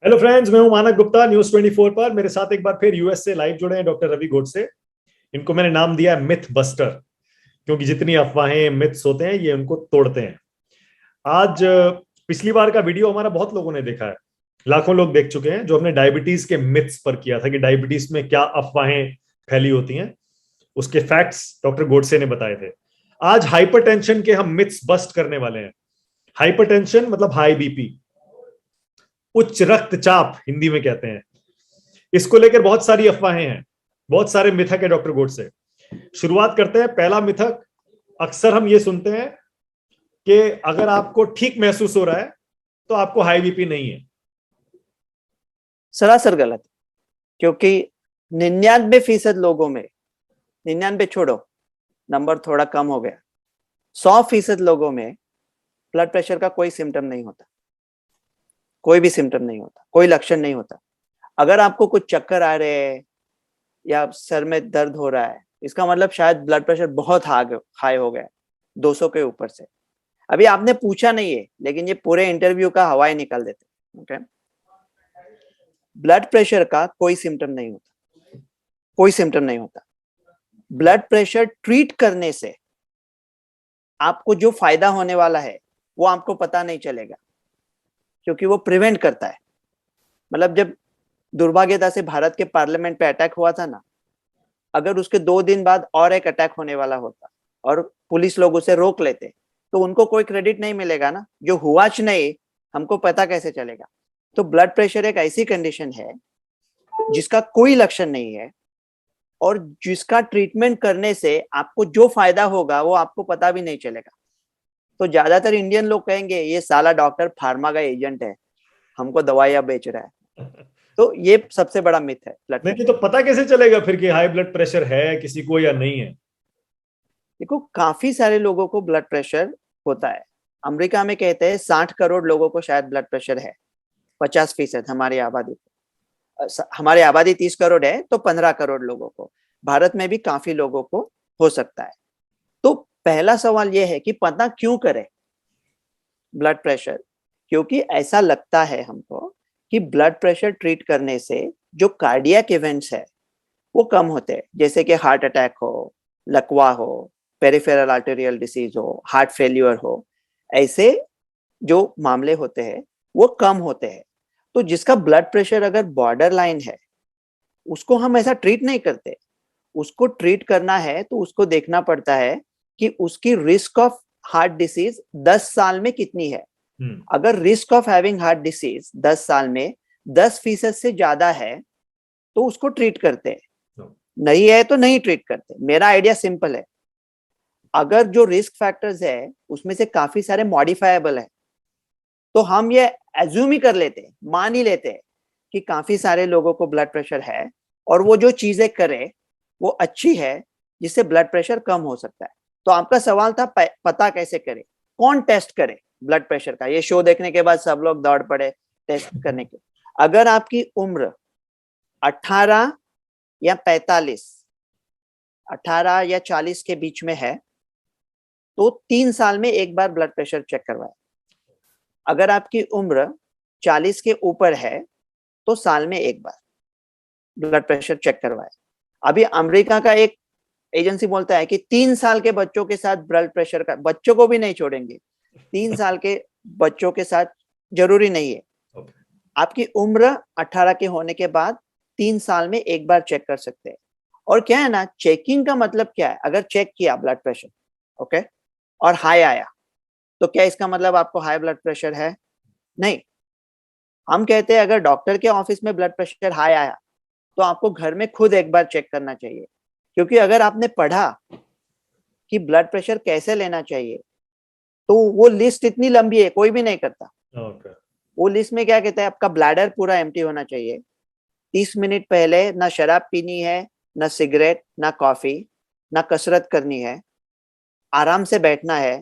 Hello friends, मैं हूं मानक गुप्ता न्यूज 24 पर। मेरे साथ एक बार फिर यूएस से लाइव जुड़े हैं डॉक्टर रवि गोडसे। इनको मैंने नाम दिया है मिथ बस्टर, क्योंकि जितनी अफवाहें मिथ्स होते हैं ये उनको तोड़ते हैं। आज पिछली बार का वीडियो हमारा बहुत लोगों ने देखा है, लाखों लोग देख चुके हैं, जो हमने डायबिटीज के मिथ्स पर किया था कि डायबिटीज में क्या अफवाहें फैली होती हैं। उसके फैक्ट्स डॉक्टर गोडसे ने बताए थे। आज हाइपरटेंशन के हम मिथ्स बस्ट करने वाले हैं। हाइपरटेंशन मतलब हाई बीपी, उच्च रक्तचाप हिंदी में कहते हैं। इसको लेकर बहुत सारी अफवाहें हैं, बहुत सारे मिथक है डॉक्टर गोड से। शुरुआत करते हैं। पहला मिथक, अक्सर हम ये सुनते हैं कि अगर आपको ठीक महसूस हो रहा है तो आपको हाई बीपी नहीं है। सरासर गलत। क्योंकि 99% लोगों में, 99 छोड़ो, नंबर थोड़ा कम हो गया, 100% लोगों में ब्लड प्रेशर का कोई सिम्टम नहीं होता, कोई भी सिम्टम नहीं होता, कोई लक्षण नहीं होता। अगर आपको कुछ चक्कर आ रहे हैं या सर में दर्द हो रहा है, इसका मतलब शायद ब्लड प्रेशर बहुत हाई हो गया, 200 के ऊपर से। अभी आपने पूछा नहीं है, लेकिन ये पूरे इंटरव्यू का हवाई निकाल देते। ओके, ब्लड प्रेशर का कोई सिम्टम नहीं होता, कोई सिम्टम नहीं होता। ब्लड प्रेशर ट्रीट करने से आपको जो फायदा होने वाला है वो आपको पता नहीं चलेगा, क्योंकि वो प्रिवेंट करता है। मतलब जब दुर्भाग्यता से भारत के पार्लियामेंट पे अटैक हुआ था ना, अगर उसके 2 दिन बाद और एक अटैक होने वाला होता और पुलिस लोग उसे रोक लेते, तो उनको कोई क्रेडिट नहीं मिलेगा ना। जो हुआ नहीं, हमको पता कैसे चलेगा? तो ब्लड प्रेशर एक ऐसी कंडीशन है जिसका कोई लक्षण नहीं है, और जिसका ट्रीटमेंट करने से आपको जो फायदा होगा वो आपको पता भी नहीं चलेगा। तो ज्यादातर इंडियन लोग कहेंगे ये साला डॉक्टर फार्मा का एजेंट है, हमको दवाइयां बेच रहा है। तो ये सबसे बड़ा मिथ है ब्लड नहीं प्रेशर। तो पता कैसे चलेगा फिर कि हाई ब्लड प्रेशर है किसी को या नहीं है? देखो, काफी सारे लोगों को ब्लड प्रेशर होता है। अमेरिका में कहते हैं 60 करोड़ लोगों को शायद ब्लड प्रेशर है, 50% हमारी आबादी। हमारी आबादी 30 करोड़ है, तो 15 करोड़ लोगों को। भारत में भी काफी लोगों को हो सकता है। तो पहला सवाल यह है कि पता क्यों करें ब्लड प्रेशर? क्योंकि ऐसा लगता है हमको कि ब्लड प्रेशर ट्रीट करने से जो कार्डियक इवेंट्स है वो कम होते हैं, जैसे कि हार्ट अटैक हो, लकवा हो, पेरिफेरल आर्टेरियल डिसीज हो, हार्ट फेल्यूर हो। ऐसे जो मामले होते हैं वो कम होते हैं। तो जिसका ब्लड प्रेशर अगर बॉर्डर लाइन है, उसको हम ऐसा ट्रीट नहीं करते। उसको ट्रीट करना है तो उसको देखना पड़ता है कि उसकी रिस्क ऑफ हार्ट डिसीज 10 साल में कितनी है। अगर risk of having heart disease 10 साल में 10% से ज्यादा है तो उसको ट्रीट करते हैं, नहीं है तो नहीं ट्रीट करते। मेरा आइडिया सिंपल है। अगर जो रिस्क फैक्टर्स है उसमें से काफी सारे मॉडिफाइबल है, तो हम ये एज्यूम ही कर लेते हैं, मान ही लेते हैं कि काफी सारे लोगों को ब्लड प्रेशर है और वो जो चीजें करे वो अच्छी है जिससे ब्लड प्रेशर कम हो सकता है। तो आपका सवाल था पता कैसे करे, कौन टेस्ट करे ब्लड प्रेशर का? ये शो देखने के बाद सब लोग दौड़ पड़े टेस्ट करने के। अगर आपकी उम्र 18 या 45, 18 या 40 के बीच में है तो 3 साल में एक बार ब्लड प्रेशर चेक करवाए। अगर आपकी उम्र 40 के ऊपर है तो साल में एक बार ब्लड प्रेशर चेक करवाए। अभी अमेरिका का एक एजेंसी बोलता है कि 3 साल के बच्चों के साथ ब्लड प्रेशर का, बच्चों को भी नहीं छोड़ेंगे, 3 साल के बच्चों के साथ जरूरी नहीं है। आपकी उम्र 18 के होने के बाद 3 साल में एक बार चेक कर सकते हैं। और क्या है ना, चेकिंग का मतलब क्या है? अगर चेक किया ब्लड प्रेशर, ओके, और हाई आया, तो क्या इसका मतलब आपको हाई ब्लड प्रेशर है? नहीं। हम कहते हैं अगर डॉक्टर के ऑफिस में ब्लड प्रेशर हाई आया तो आपको घर में खुद एक बार चेक करना चाहिए। क्योंकि अगर आपने पढ़ा कि ब्लड प्रेशर कैसे लेना चाहिए, तो वो लिस्ट इतनी लंबी है, कोई भी नहीं करता। वो लिस्ट में क्या कहता है, आपका ब्लैडर पूरा एम्प्टी होना चाहिए, 30 मिनट पहले ना शराब पीनी है, ना सिगरेट, ना कॉफी, ना कसरत करनी है, आराम से बैठना है,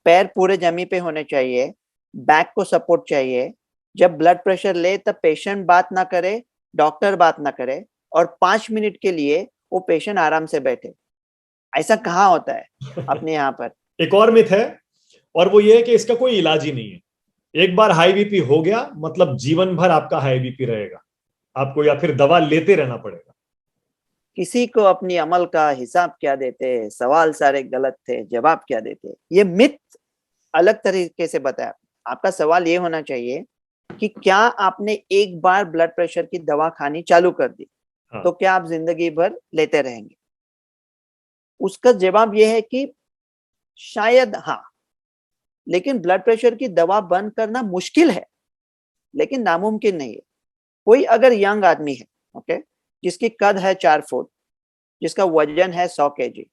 पैर पूरे जमी पे होने चाहिए, बैक को सपोर्ट चाहिए। जब ब्लड प्रेशर ले तब पेशेंट बात ना करे, डॉक्टर बात ना करे, और 5 मिनट के लिए वो पेशेंट आराम से बैठे। ऐसा कहाँ होता है अपने यहाँ पर? एक और मिथ है, और वो ये है कि इसका कोई इलाज ही नहीं है। एक बार हाई बीपी हो गया मतलब जीवन भर आपका हाई बीपी रहेगा, आपको या फिर दवा लेते रहना पड़ेगा। किसी को अपनी अमल का हिसाब क्या देते, सवाल सारे गलत थे, जवाब क्या देते, ये मिथ अलग तरीके से बताया। आपका सवाल ये होना चाहिए कि क्या आपने एक बार ब्लड प्रेशर की दवा खानी चालू कर दी, हाँ। तो क्या आप जिंदगी भर लेते रहेंगे? उसका जवाब यह है कि शायद हाँ, लेकिन ब्लड प्रेशर की दवा बंद करना मुश्किल है, लेकिन नामुमकिन नहीं है। कोई अगर यंग आदमी है, ओके, जिसकी कद है 4 फुट, जिसका वजन है 100 kg,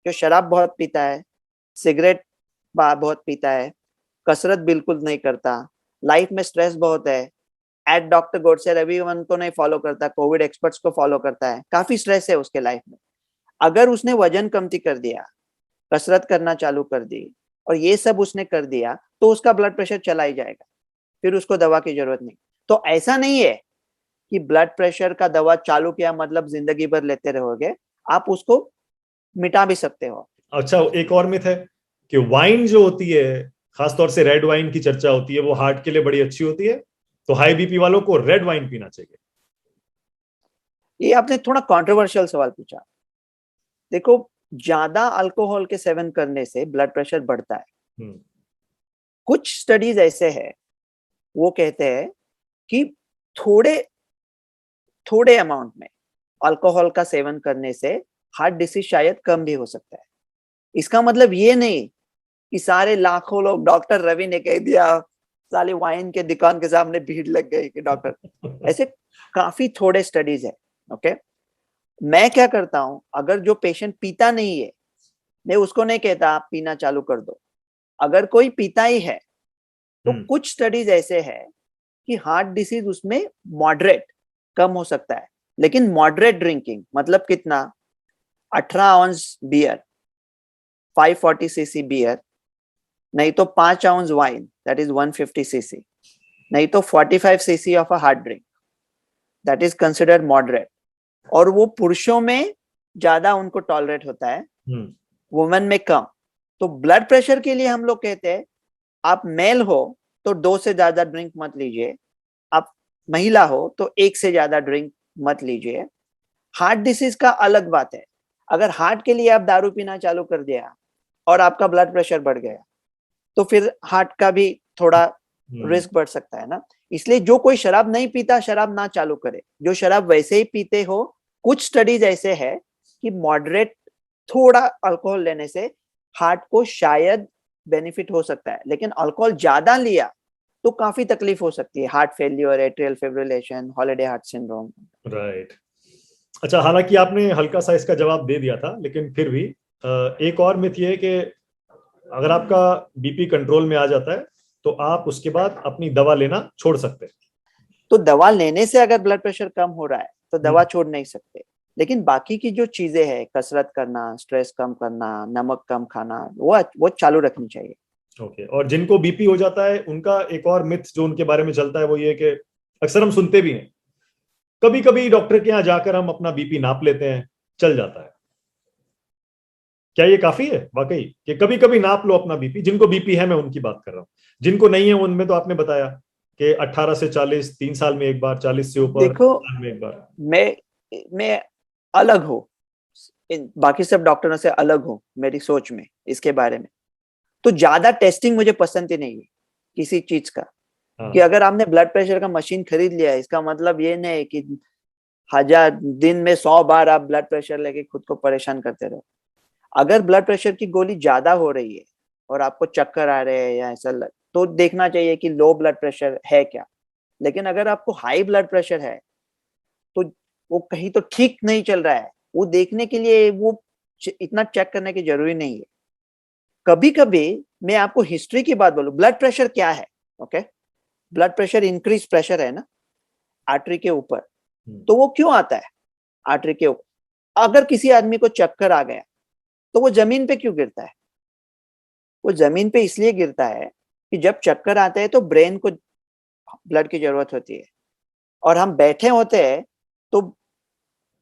जो शराब बहुत पीता है, सिगरेट बहुत पीता है, कसरत बिल्कुल नहीं करता, लाइफ में स्ट्रेस बहुत है, एट डॉक्टर गोडसे रविवन को नहीं फॉलो करता, कोविड एक्सपर्ट्स को फॉलो करता है, काफी स्ट्रेस है उसके लाइफ में, अगर उसने वजन कमती कर दिया, कसरत करना चालू कर दी और ये सब उसने कर दिया, तो उसका ब्लड प्रेशर चला ही जाएगा, फिर उसको दवा की जरूरत नहीं। तो ऐसा नहीं है कि ब्लड प्रेशर का दवा चालू किया मतलब जिंदगी भर लेते रहोगे, आप उसको मिटा भी सकते हो। अच्छा, एक और मिथ है कि वाइन जो होती है, खासतौर से रेड वाइन की चर्चा होती है, वो हार्ट के लिए बड़ी अच्छी होती है, तो हाई बीपी वालों को रेड वाइन पीना चाहिए। ये आपने थोड़ा कंट्रोवर्शियल सवाल पूछा। देखो, ज्यादा अल्कोहल के सेवन करने से ब्लड प्रेशर बढ़ता है। कुछ स्टडीज ऐसे है, वो कहते हैं कि थोड़े थोड़े अमाउंट में अल्कोहल का सेवन करने से हार्ट डिसीज शायद कम भी हो सकता है। इसका मतलब ये नहीं कि सारे लाखों लोग, डॉक्टर रवि ने कह दिया, साले वाइन के दुकान के सामने भीड़ लग गई कि डॉक्टर, ऐसे काफी थोड़े स्टडीज है। ओके, मैं क्या करता हूं, अगर जो पेशेंट पीता नहीं है, मैं उसको नहीं कहता आप पीना चालू कर दो। अगर कोई पीता ही है, तो कुछ स्टडीज ऐसे है कि हार्ट डिसीज उसमें मॉडरेट कम हो सकता है, लेकिन मॉडरेट ड्रिंकिंग मतलब कितना, 18 ऑunce बियर, 540 cc बियर, नहीं तो 5 ounce wine, that is 150 cc, नहीं तो 45 cc of a hard drink, that is considered moderate. और वो पुरुषों में ज्यादा उनको टॉलरेट होता है, वुमेन में कम। तो ब्लड प्रेशर के लिए हम लोग कहते हैं आप मेल हो तो 2 से ज्यादा ड्रिंक मत लीजिए, आप महिला हो तो 1 से ज्यादा ड्रिंक मत लीजिए। हार्ट डिसीज का अलग बात है, अगर हार्ट के लिए आप दारू पीना चालू कर दिया और आपका ब्लड प्रेशर बढ़ गया, तो फिर हार्ट का भी थोड़ा रिस्क बढ़ सकता है ना। इसलिए जो कोई शराब नहीं पीता, शराब ना चालू करे। जो शराब वैसे ही पीते हो, कुछ स्टडीज ऐसे है कि मॉडरेट थोड़ा अल्कोहल लेने से हार्ट को शायद बेनिफिट हो सकता है, लेकिन अल्कोहल ज्यादा लिया तो काफी तकलीफ हो सकती है, heart failure, atrial fibrillation, holiday heart syndrome. Right. अच्छा, हालांकि आपने हल्का सा इसका जवाब दे दिया था, लेकिन फिर भी एक और मिथ ये है कि अगर आपका बीपी कंट्रोल में आ जाता है तो आप उसके बाद अपनी दवा लेना छोड़ सकते हैं। तो दवा लेने से अगर ब्लड प्रेशर कम हो रहा है तो दवा छोड़ नहीं सकते, लेकिन बाकी की जो चीजें हैं, कसरत करना, स्ट्रेस कम करना, नमक कम खाना, वो चालू रखनी चाहिए। ओके। और जिनको बीपी हो जाता है उनका एक और मिथ जो उनके बारे में चलता है वो ये कि अक्सर हम सुनते भी हैं, कभी कभी डॉक्टर के यहाँ जाकर हम अपना बीपी नाप लेते हैं, चल जाता है। क्या ये काफी है वाकई कि कभी कभी नाप लो अपना बीपी? जिनको बीपी है मैं उनकी बात कर रहा हूँ, जिनको नहीं है उनमें तो आपने बताया कि 18 से 40 3 साल में एक बार, 40 से ऊपर देखो, साल में एक बार। मैं अलग हूँ, बाकी सब डॉक्टरों से अलग हूँ मेरी सोच में इसके बारे में। तो ज्यादा टेस्टिंग मुझे पसंद ही नहीं है किसी चीज का। कि अगर आपने ब्लड प्रेशर का मशीन खरीद लिया है, इसका मतलब ये नहीं कि 1000 दिन में 100 बार आप ब्लड प्रेशर लेके खुद को परेशान करते रहो। अगर ब्लड प्रेशर की गोली ज्यादा हो रही है और आपको चक्कर आ रहे हैं या ऐसा तो देखना चाहिए कि लो ब्लड प्रेशर है क्या। लेकिन अगर आपको हाई ब्लड प्रेशर है, तो वो कहीं तो ठीक नहीं चल रहा है, वो देखने के लिए वो इतना चेक करने की जरूरी नहीं है। कभी कभी मैं आपको हिस्ट्री की बात बोलूं, ब्लड प्रेशर क्या है, okay, blood pressure increase pressure है ना आर्टरी के ऊपर, तो वो क्यों आता है आर्टरी के ऊपर? अगर किसी आदमी को चक्कर आ गया तो वो जमीन पे क्यों गिरता है? वो जमीन पे इसलिए गिरता है कि जब चक्कर आता है तो ब्रेन को ब्लड की जरूरत होती है, और हम बैठे होते हैं तो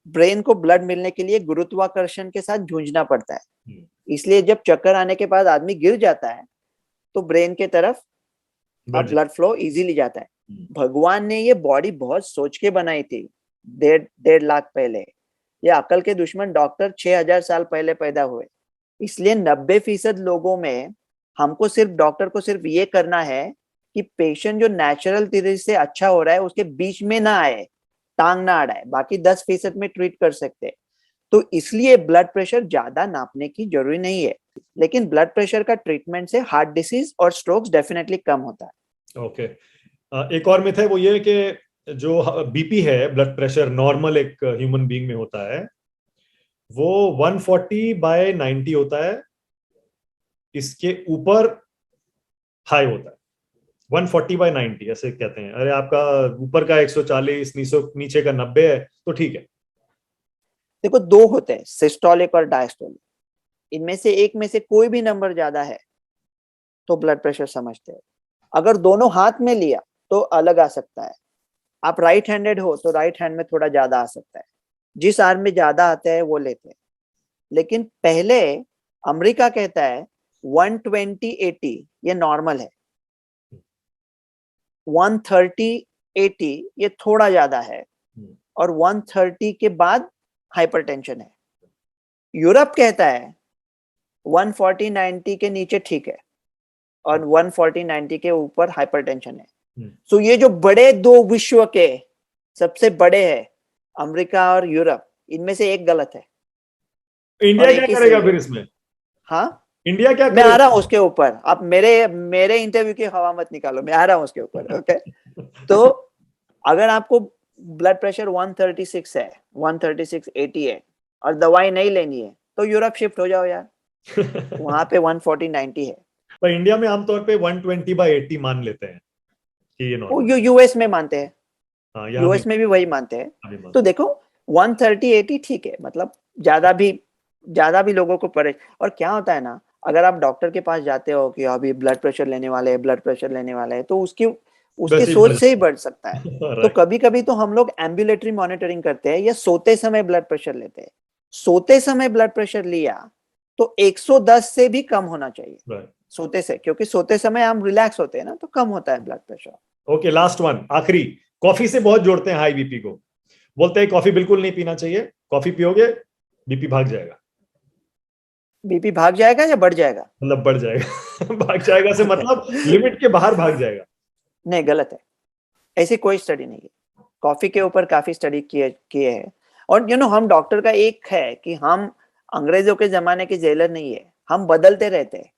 ब्रेन को ब्लड मिलने के लिए गुरुत्वाकर्षण के साथ जूझना पड़ता है। इसलिए जब चक्कर आने के बाद आदमी गिर जाता है तो ब्रेन के तरफ अब ब्लड फ्लो इजीली जाता है। भगवान ने ये बॉडी बहुत सोच के बनाई थी 1.5 लाख पहले। ये अकल के दुश्मन डॉक्टर 6000 साल पहले पैदा हुए। इसलिए 90% लोगों में हमको सिर्फ डॉक्टर को सिर्फ ये करना है कि पेशेंट जो नेचुरल तरीके से अच्छा हो रहा है उसके बीच में ना आए, टांग ना अड़ाए, बाकी 10% में ट्रीट कर सकते हैं। तो इसलिए ब्लड प्रेशर ज्यादा नापने की जरूरी नहीं है, लेकिन ब्लड प्रेशर का ट्रीटमेंट से हार्ट डिसीज और स्ट्रोक्स डेफिनेटली कम होता है। ओके, एक और मिथ है, वो ये कि जो बीपी है, ब्लड प्रेशर नॉर्मल एक ह्यूमन बीइंग में होता है वो 140/90 होता है, इसके ऊपर हाई होता है। 140/90 ऐसे कहते हैं। अरे आपका ऊपर का 140, नीचे का 90 है तो ठीक है। देखो, दो होते हैं, सिस्टोलिक और डायस्टोलिक। इनमें से एक में से कोई भी नंबर ज्यादा है तो ब्लड प्रेशर समझते हैं। अगर दोनों हाथ में लिया तो अलग आ सकता है। आप राइट हैंडेड हो तो राइट हैंड में थोड़ा ज्यादा आ सकता है। जिस आर्म में ज्यादा आता है वो लेते हैं। लेकिन पहले अमेरिका कहता है 120/80 ये नॉर्मल है, 130/80 ये थोड़ा ज्यादा है, और 130 के बाद हाइपरटेंशन है। यूरोप कहता है 140/90 के नीचे ठीक है और 140/90 के ऊपर हाइपरटेंशन है। सो ये जो बड़े दो विश्व के सबसे बड़े हैं, अमेरिका और यूरोप, इनमें से एक गलत है। इंडिया क्या करेगा फिर इसमें? हाँ, इंडिया क्या मैं आ रहा हूं उसके ऊपर। आप मेरे इंटरव्यू की हवा मत निकालो, मैं आ रहा हूं उसके ऊपर। ओके तो अगर आपको ब्लड प्रेशर 136 है, 136/80 है और दवाई नहीं लेनी है तो यूरोप शिफ्ट हो जाओ यार, वहां पे 140/90 है। पर इंडिया में आमतौर पे 120/80 मान लेते हैं कि ये नॉर्मल। यूएस में मानते हैं, हाँ, यूएस में भी वही मानते हैं। तो देखो 130/80 ठीक है, मतलब ज्यादा भी लोगों को पड़े। और क्या होता है ना, अगर आप डॉक्टर के पास जाते हो कि अभी ब्लड प्रेशर लेने वाले हैं, ब्लड प्रेशर लेने वाले हैं, तो उसकी सोच से ही बढ़ सकता है। तो कभी कभी तो हम लोग एम्बुलेटरी मॉनिटरिंग करते हैं या सोते समय ब्लड प्रेशर लेते हैं। सोते समय ब्लड प्रेशर लिया तो 110 से भी कम होना चाहिए सोते से, क्योंकि सोते समय हम रिलैक्स होते हैं ना, तो कम होता है blood pressure. Okay, last one, आखिरी। कॉफी से बहुत जोड़ते हैं हाई बीपी को, बोलते हैं कॉफी बिल्कुल नहीं पीना चाहिए, कॉफी पियोगे बीपी भाग जाएगा। बीपी भाग जाएगा या बढ़ जाएगा? मतलब बढ़ जाएगा। भाग जाएगा से मतलब लिमिट के बाहर भाग जाएगा। नहीं, गलत है, ऐसी कोई स्टडी नहीं है। कॉफी के ऊपर काफी स्टडी किए हैं। और हम डॉक्टर का एक है कि हम अंग्रेजों के जमाने के जेलर नहीं है, हम बदलते रहते हैं।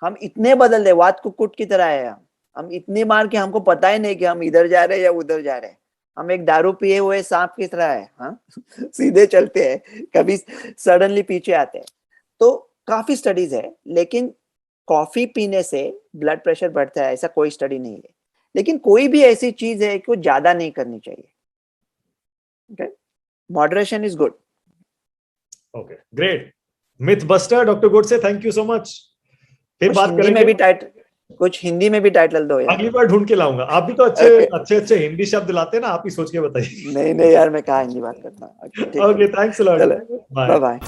हम इतने बदल दे, वात कुक्कुट की तरह है। हम इतनी मार के हमको पता ही नहीं कि हम इधर जा रहे हैं या उधर जा रहे हैं। हम एक दारू पिए हुए सांप की तरह है। हाँ सीधे चलते हैं, कभी सडनली पीछे आते हैं। तो काफी स्टडीज है, लेकिन कॉफी पीने से ब्लड प्रेशर बढ़ता है ऐसा कोई स्टडी नहीं है। लेकिन कोई भी ऐसी चीज है कि वो ज्यादा नहीं करनी चाहिए। Okay, moderation is good. Okay, great. Myth buster doctor Godse, thank you so much. फिर बात करेंगे। कुछ हिंदी में भी टाइटल दो यार। अगली बार ढूंढ के लाऊंगा। आप भी तो अच्छे हिंदी शब्द लाते हैं ना, आप ही सोच के बताइए। नहीं यार, मैं कहाँ हिंदी बात करता। Okay, thanks a lot, bye bye.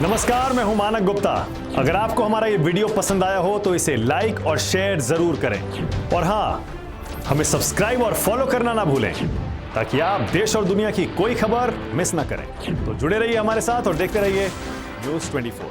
नमस्कार, मैं हूं मानक गुप्ता। अगर आपको हमारा ये वीडियो पसंद आया हो तो इसे लाइक और शेयर जरूर करें, और हाँ, हमें सब्सक्राइब और फॉलो करना ना भूलें ताकि आप देश और दुनिया की कोई खबर मिस ना करें। तो जुड़े रहिए हमारे साथ और देखते रहिए News 24।